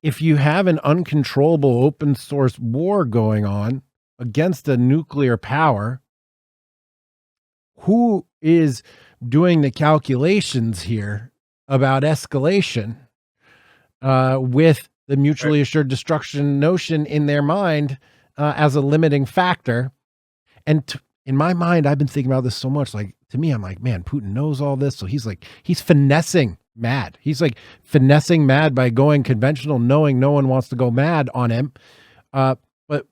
if you have an uncontrollable open source war going on against a nuclear power, who is doing the calculations here about escalation with the mutually assured destruction notion in their mind as a limiting factor? And in my mind, I've been thinking about this so much. Like, to me, I'm like, man, Putin knows all this. So he's finessing mad. He's like finessing mad by going conventional, knowing no one wants to go mad on him. But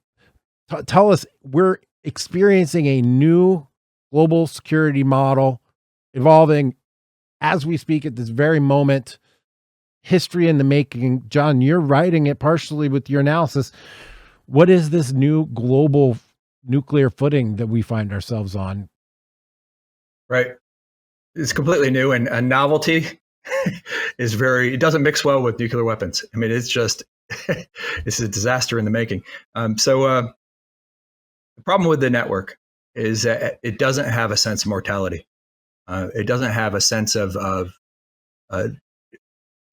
tell us, we're experiencing a new global security model evolving as we speak at this very moment. History in the making. John, you're writing it partially with your analysis. What is this new global nuclear footing that we find ourselves on? Right. It's completely new, and novelty is it doesn't mix well with nuclear weapons. I mean, it's just, it's a disaster in the making. The problem with the network is that it doesn't have a sense of mortality. It doesn't have a sense of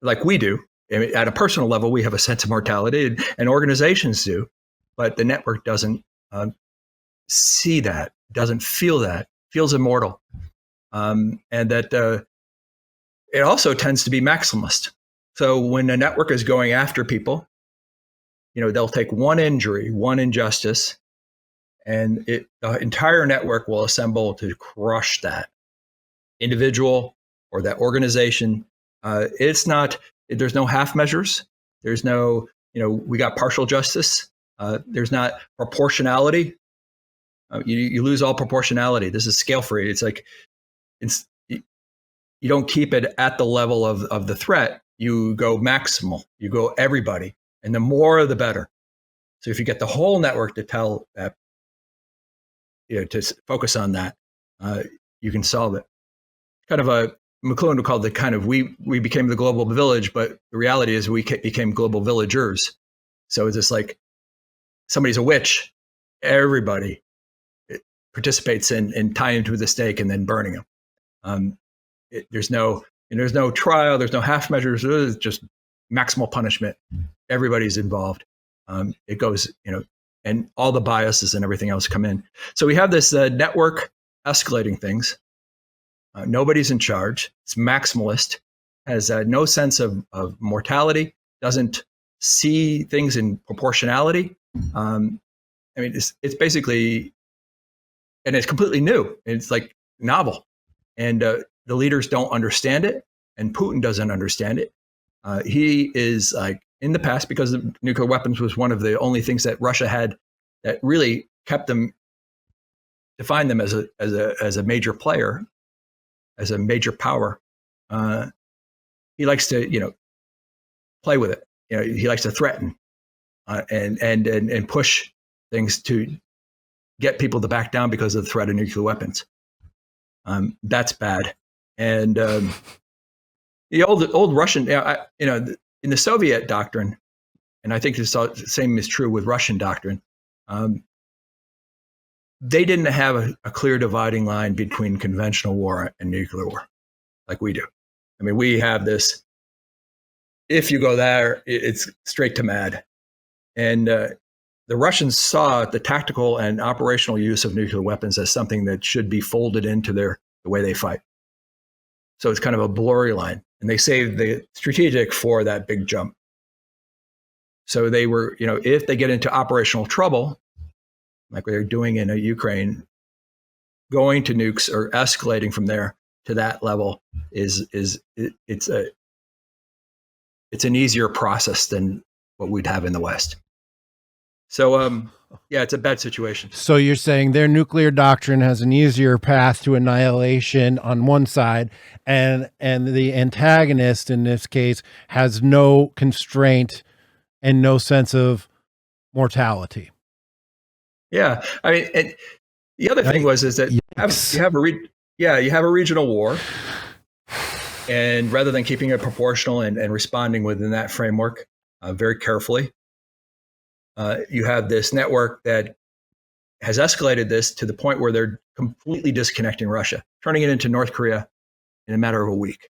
like we do. I mean, at a personal level, we have a sense of mortality, and organizations do, but the network doesn't see that, doesn't feel that, feels immortal. And that it also tends to be maximalist. So when a network is going after people, they'll take one injury, one injustice, and the entire network will assemble to crush that individual or that organization. There's no half measures. There's no, we got partial justice. There's not proportionality. You lose all proportionality. This is scale free. It's like, you don't keep it at the level of the threat. You go maximal. You go everybody, and the more the better. So if you get the whole network to tell that, to focus on that, you can solve it. Kind of McLuhan would call it we became the global village, but the reality is we became global villagers. So it's just like somebody's a witch, everybody participates in tying him to the stake and then burning him. There's no trial, there's no half measures, there's just maximal punishment. Everybody's involved. It goes, and all the biases and everything else come in. So we have this network escalating things. Nobody's in charge. It's maximalist, has no sense of mortality, doesn't see things in proportionality. It's basically, and it's completely new. It's like novel. And the leaders don't understand it, and Putin doesn't understand it. He is like, in the past, because nuclear weapons was one of the only things that Russia had that really defined them as a major player, as a major power. He likes to, play with it. He likes to threaten and push things to get people to back down because of the threat of nuclear weapons. That's bad. And the old Russian, in the Soviet doctrine, and I think the same is true with Russian doctrine, they didn't have a clear dividing line between conventional war and nuclear war like we do. I mean, we have this, if you go there, it's straight to mad. And the Russians saw the tactical and operational use of nuclear weapons as something that should be folded into the way they fight. So it's kind of a blurry line. And they saved the strategic for that big jump. So they were, if they get into operational trouble, like they're doing in Ukraine, going to nukes or escalating from there to that level it's an easier process than what we'd have in the West. So it's a bad situation. So you're saying their nuclear doctrine has an easier path to annihilation on one side, and the antagonist in this case has no constraint and no sense of mortality. Yeah, I mean, and the other thing is that you have a regional war, and rather than keeping it proportional and responding within that framework very carefully, you have this network that has escalated this to the point where they're completely disconnecting Russia, turning it into North Korea in a matter of a week,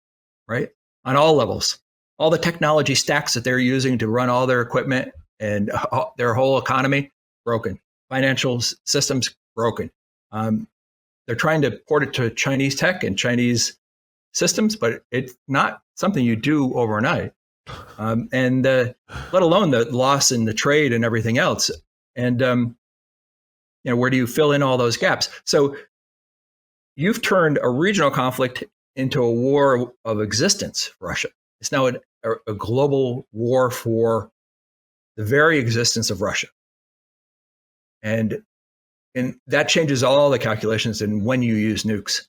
right? On all levels, all the technology stacks that they're using to run all their equipment and their whole economy, broken. Financial systems, broken. They're trying to port it to Chinese tech and Chinese systems, but it's not something you do overnight. And let alone the loss in the trade and everything else. And where do you fill in all those gaps? So you've turned a regional conflict into a war of existence for Russia. It's now a global war for the very existence of Russia. And that changes all the calculations in when you use nukes.